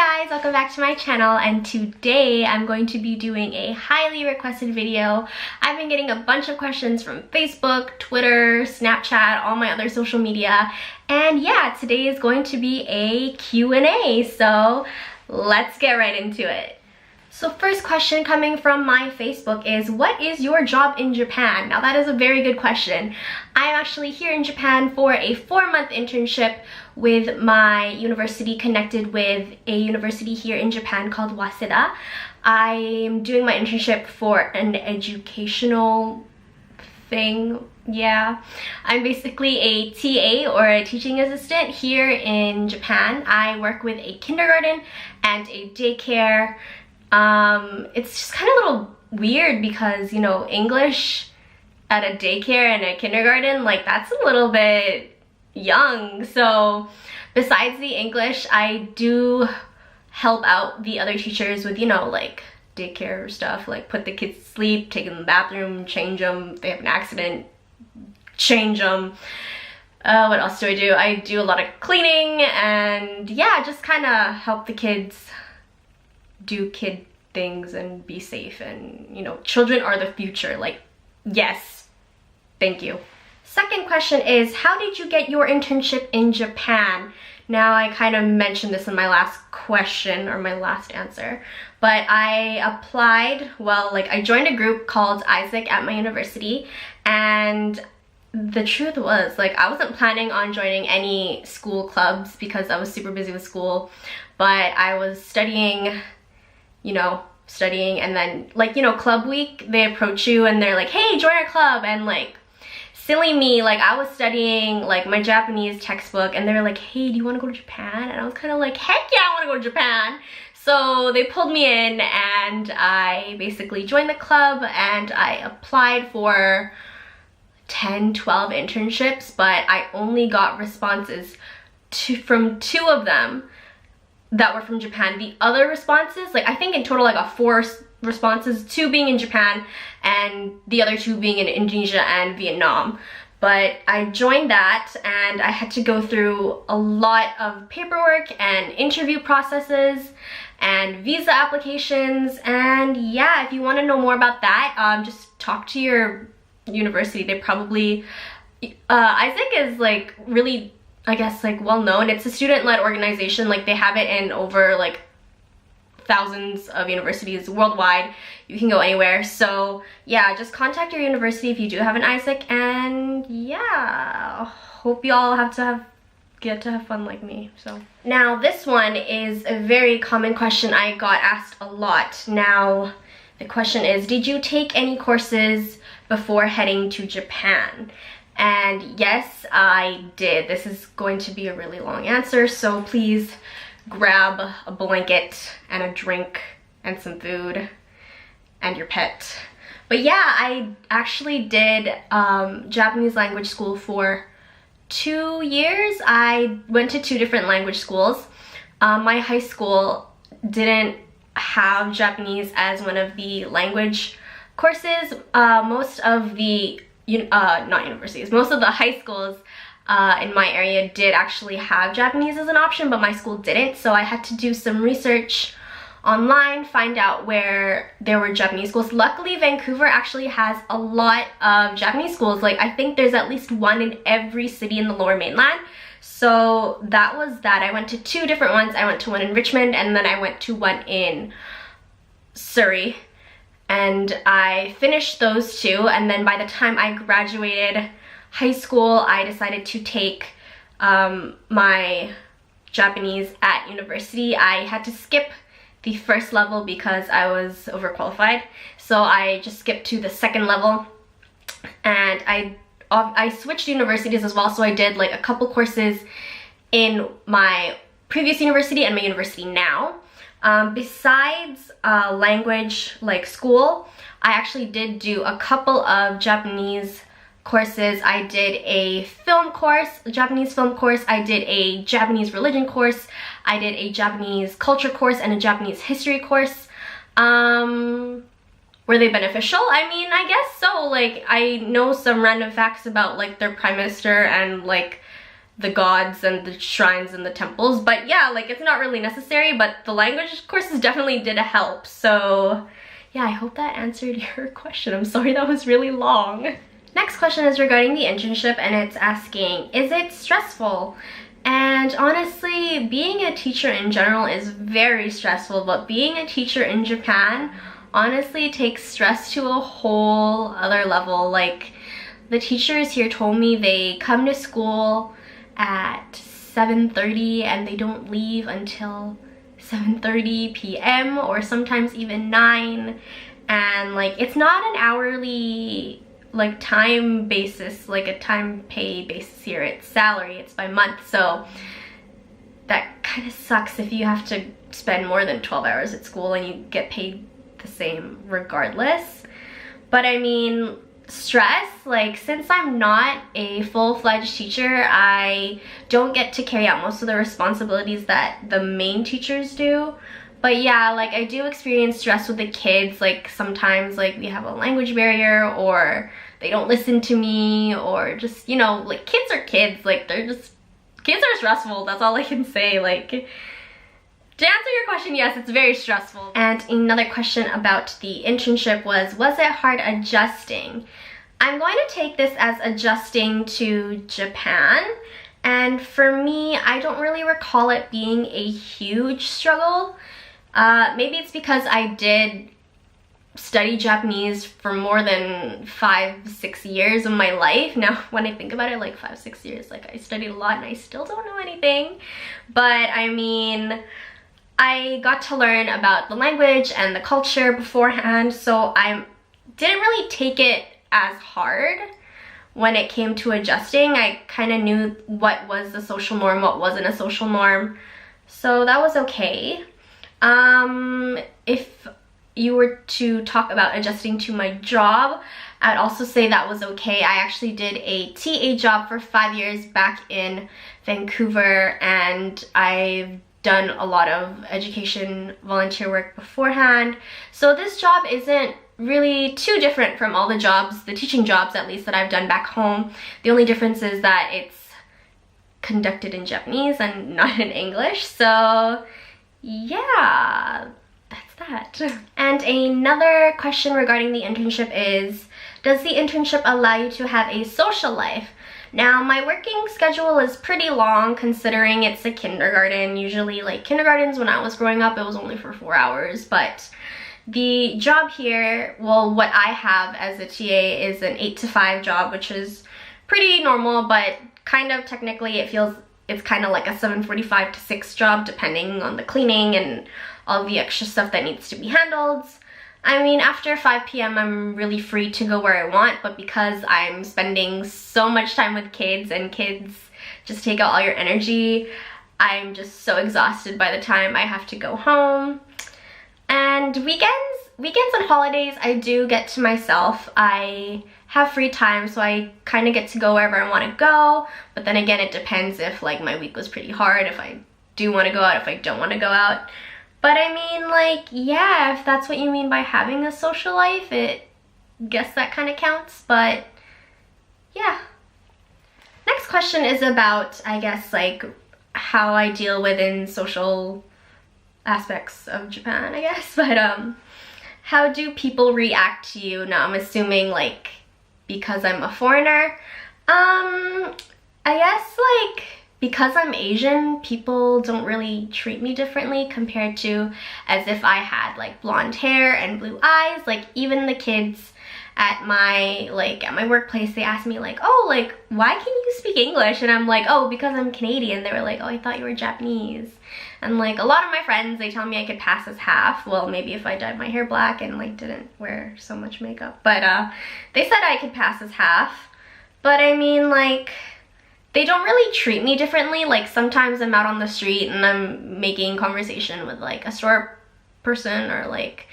guys, welcome back to my channel, and today I'm going to be doing a highly requested video. I've been getting a bunch of questions from Facebook, Twitter, Snapchat, all my other social media, and yeah, today is going to be a Q&A, so let's get right into it. So first question coming from my Facebook is, what is your job in Japan? Now that is a very good question. I'm actually here in Japan for a 4-month internship with my university, connected with a university here in Japan called Waseda. I'm doing my internship for an educational thing. Yeah, I'm basically a TA or a teaching assistant here in Japan. I work with a kindergarten and a daycare. It's just kind of a little weird because, you know, English at a daycare and a kindergarten, like, that's a little bit young. So besides the English, I do help out the other teachers with, you know, like daycare stuff, like put the kids to sleep, take them to the bathroom, change them if they have an accident, change them. What else do? I do a lot of cleaning, and yeah, just kind of help the kids do kid things and be safe. And you know, children are the future. Like, yes, thank you. Second question is, how did you get your internship in Japan? Now, I kind of mentioned this in my last question or my last answer, but I applied, well, like I joined a group called Isaac at my university, and the truth was, like, I wasn't planning on joining any school clubs because I was super busy with school, but I was studying, and then, like, you know, club week, they approach you and they're like, hey, join our club, and like, silly me, like, I was studying like my Japanese textbook, and they were like, hey, do you want to go to Japan? And I was kind of like, heck yeah, I want to go to Japan. So they pulled me in, and I basically joined the club, and I applied for 10-12 internships, but I only got responses from 2 of them that were from Japan. The other responses, like, I think in total I got 4 responses, 2 being in Japan and the other 2 being in Indonesia and Vietnam. But I joined that, and I had to go through a lot of paperwork and interview processes and visa applications, and yeah, if you want to know more about that, just talk to your university. They probably, Isaac is like really, I guess, like, well known. It's a student-led organization. Like, they have it in over like thousands of universities worldwide. You can go anywhere. So yeah, just contact your university if you do have an Isaac, and yeah, hope you all get to have fun like me. So now this one is a very common question I got asked a lot. Now the question is, did you take any courses before heading to Japan? And yes, I did. This is going to be a really long answer, so please grab a blanket and a drink and some food and your pet. But yeah, I actually did Japanese language school for 2 years. I went to 2 different language schools. My high school didn't have Japanese as one of the language courses. Most of the not universities, most of the high schools in my area did actually have Japanese as an option, but my school didn't. So I had to do some research online, find out where there were Japanese schools. Luckily, Vancouver actually has a lot of Japanese schools. Like, I think there's at least 1 in every city in the Lower Mainland. So that was that. I went to 2 different ones. I went to one in Richmond, and then I went to one in Surrey. And I finished those 2, and then by the time I graduated high school, I decided to take my Japanese at university. I had to skip the first level because I was overqualified, so I just skipped to the 2nd level, and I switched universities as well. So I did like a couple courses in my previous university and my university now. Besides language, like school, I actually did do a couple of Japanese courses. I did a film course, a Japanese film course. I did a Japanese religion course. I did a Japanese culture course and a Japanese history course. Were they beneficial? I mean, I guess so. Like, I know some random facts about like their prime minister and like the gods and the shrines and the temples. But yeah, like it's not really necessary, but the language courses definitely did help. So yeah, I hope that answered your question. I'm sorry that was really long. Next question is regarding the internship, and it's asking, is it stressful? And honestly, being a teacher in general is very stressful, but being a teacher in Japan honestly takes stress to a whole other level. Like, the teachers here told me they come to school at 7:30 and they don't leave until 7:30 p.m. or sometimes even 9, and like it's not an hourly like time basis, like a time pay basis here. It's salary, it's by month, so that kind of sucks if you have to spend more than 12 hours at school and you get paid the same regardless. But I mean, stress, like since I'm not a full-fledged teacher, I don't get to carry out most of the responsibilities that the main teachers do. But yeah, like I do experience stress with the kids. Like sometimes like we have a language barrier, or they don't listen to me, or just, you know, like kids are kids. Like kids are stressful. That's all I can say. Like, to answer your question, yes, it's very stressful. And another question about the internship was it hard adjusting? I'm going to take this as adjusting to Japan. And for me, I don't really recall it being a huge struggle. Maybe it's because I did study Japanese for more than 5-6 years of my life. Now, when I think about it, like 5-6 years, like I studied a lot and I still don't know anything. But I mean, I got to learn about the language and the culture beforehand, so I didn't really take it as hard when it came to adjusting. I kind of knew what was the social norm, what wasn't a social norm, so that was okay. If you were to talk about adjusting to my job, I'd also say that was okay. I actually did a TA job for 5 years back in Vancouver, and I've done a lot of education volunteer work beforehand. So this job isn't really too different from all the jobs, the teaching jobs at least, that I've done back home. The only difference is that it's conducted in Japanese and not in English. So yeah, that's that. And another question regarding the internship is, does the internship allow you to have a social life? Now, my working schedule is pretty long considering it's a kindergarten. Usually, like kindergartens when I was growing up, it was only for 4 hours, but the job here, well, what I have as a TA is an 8 to 5 job, which is pretty normal, but kind of technically it's kind of like a 7:45 to 6 job, depending on the cleaning and all the extra stuff that needs to be handled. I mean, after 5 p.m. I'm really free to go where I want, but because I'm spending so much time with kids and kids just take out all your energy, I'm just so exhausted by the time I have to go home. And weekends and holidays, I do get to myself. I have free time, so I kind of get to go wherever I want to go. But then again, it depends if like my week was pretty hard, if I do want to go out, if I don't want to go out. But I mean, like, yeah, if that's what you mean by having a social life, guess that kind of counts, but yeah. Next question is about, I guess, like, how I deal within social aspects of Japan, I guess. But how do people react to you? Now, I'm assuming, like, because I'm a foreigner. I guess, like, because I'm Asian, people don't really treat me differently compared to as if I had like blonde hair and blue eyes. Like even the kids at my workplace, they asked me like, oh, like, why can you speak English? And I'm like, oh, because I'm Canadian. They were like, oh, I thought you were Japanese. And like a lot of my friends, they tell me I could pass as half. Well, maybe if I dyed my hair black and like didn't wear so much makeup. But they said I could pass as half. But I mean, like, they don't really treat me differently. Like sometimes I'm out on the street and I'm making conversation with like a store person or like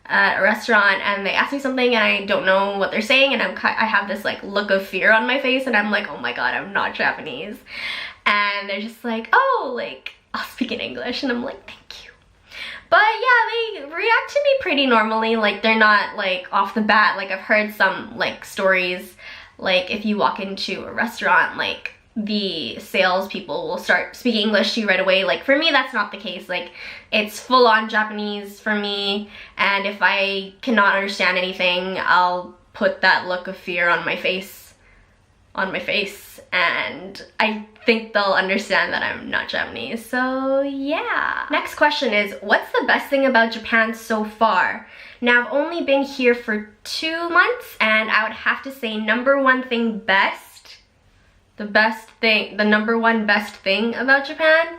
at a restaurant, and they ask me something and I don't know what they're saying, and I have this like look of fear on my face, and I'm like, oh my god, I'm not Japanese. And they're just like, oh, like, I'll speak in English, and I'm like, thank you. But yeah, they react to me pretty normally. Like they're not like off the bat, like I've heard some like stories, like if you walk into a restaurant, like the salespeople will start speaking English to you right away. Like for me, that's not the case. Like it's full-on Japanese for me, and if I cannot understand anything, I'll put that look of fear on my face, and I think they'll understand that I'm not Japanese. So yeah. Next question is, what's the best thing about Japan so far? Now, I've only been here for 2 months, and I would have to say number one thing the number one best thing about Japan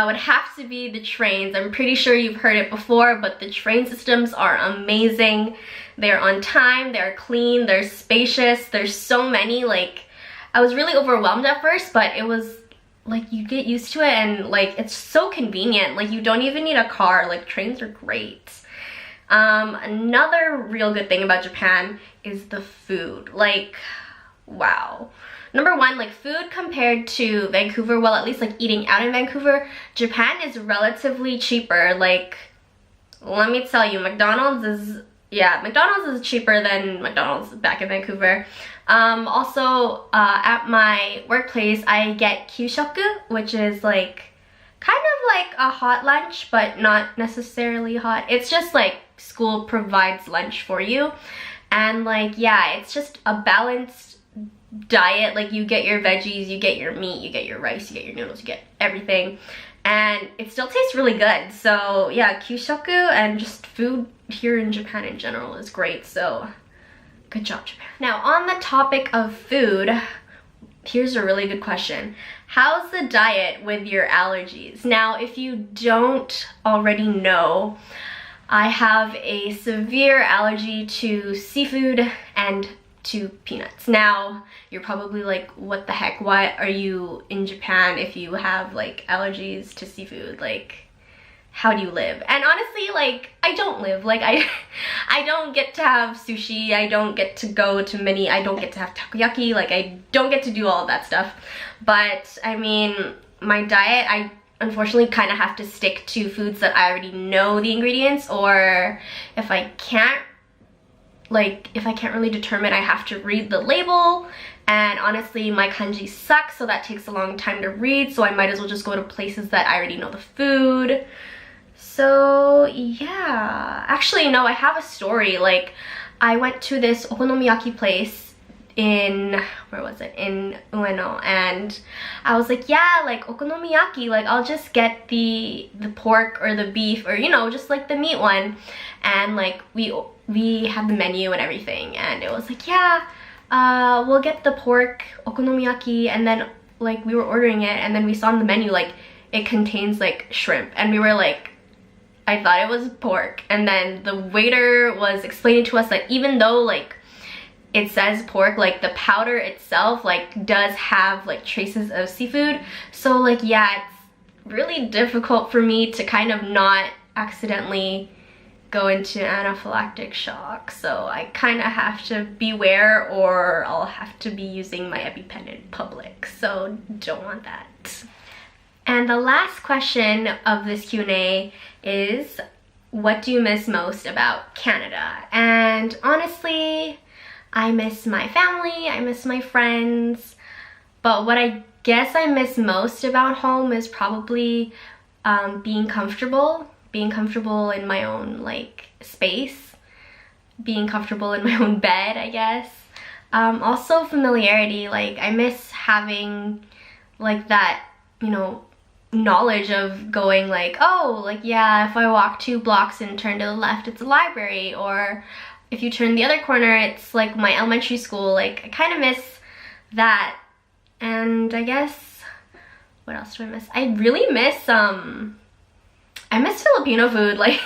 would have to be the trains. I'm pretty sure you've heard it before, but the train systems are amazing. They're on time, they're clean, they're spacious, there's so many. Like, I was really overwhelmed at first, but it was like you get used to it, and like it's so convenient. Like you don't even need a car. Like trains are great. Another real good thing about Japan is the food. Like, wow. Number one, like food compared to Vancouver, well, at least like eating out in Vancouver, Japan is relatively cheaper. Like, let me tell you, McDonald's is cheaper than McDonald's back in Vancouver. Also, at my workplace, I get kyushoku, which is like kind of like a hot lunch, but not necessarily hot. It's just like school provides lunch for you. And like, yeah, it's just a balanced diet. Like you get your veggies, you get your meat, you get your rice, you get your noodles, you get everything. And it still tastes really good. So yeah, kyushoku and just food here in Japan in general is great. So good job, Japan. Now, on the topic of food, here's a really good question. How's the diet with your allergies? Now, if you don't already know, I have a severe allergy to seafood and to peanuts. Now, you're probably like, what the heck? Why are you in Japan if you have like allergies to seafood? Like, how do you live? And honestly, like, I don't live. Like, I don't get to have sushi. I don't get to go to I don't get to have takoyaki. Like, I don't get to do all of that stuff. But, I mean, my diet, I unfortunately kind of have to stick to foods that I already know the ingredients, or if I can't really determine, I have to read the label. And honestly, my kanji sucks, so that takes a long time to read, so I might as well just go to places that I already know the food. So yeah, actually no, I have a story. Like, I went to this okonomiyaki place in, where was it? In Ueno, and I was like, yeah, like okonomiyaki, like I'll just get the pork or the beef, or you know, just like the meat one. And like we had the menu and everything, and it was like, yeah, we'll get the pork okonomiyaki. And then like we were ordering it, and then we saw on the menu like it contains like shrimp, and we were like, I thought it was pork. And then the waiter was explaining to us that even though like it says pork, like the powder itself like does have like traces of seafood. So like, yeah, it's really difficult for me to kind of not accidentally go into anaphylactic shock. So I kind of have to beware, or I'll have to be using my EpiPen in public. So don't want that. And the last question of this Q&A is, what do you miss most about Canada? And honestly, I miss my family, I miss my friends, but what I guess I miss most about home is probably being comfortable in my own like space, being comfortable in my own bed, I guess. Also familiarity, like I miss having like that, you know, knowledge of going like, oh, like yeah, if I walk 2 blocks and turn to the left, it's a library, or if you turn the other corner, it's like my elementary school. Like I kind of miss that. And I guess, what else do I miss? I really miss, I miss Filipino food. Like,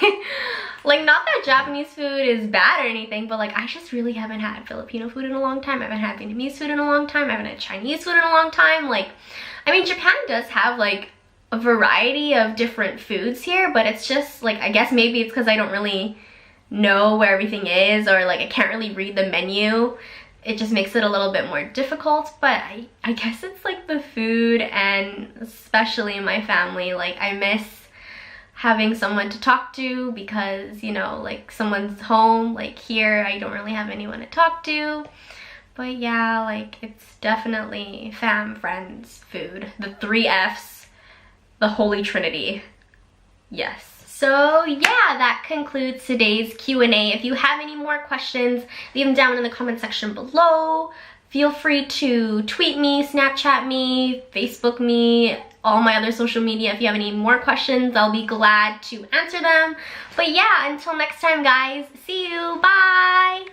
like not that Japanese food is bad or anything, but like I just really haven't had Filipino food in a long time. I haven't had Vietnamese food in a long time. I haven't had Chinese food in a long time. Like, I mean, Japan does have like a variety of different foods here, but it's just like, I guess maybe it's because I don't really know where everything is, or like I can't really read the menu. It just makes it a little bit more difficult. But I guess it's like the food, and especially my family. Like I miss having someone to talk to, because you know, like someone's home. Like here I don't really have anyone to talk to. But yeah, like, it's definitely fam, friends, food. The 3 F's, the Holy Trinity. Yes. So yeah, that concludes today's Q&A. If you have any more questions, leave them down in the comment section below. Feel free to tweet me, Snapchat me, Facebook me, all my other social media. If you have any more questions, I'll be glad to answer them. But yeah, until next time guys, see you, bye!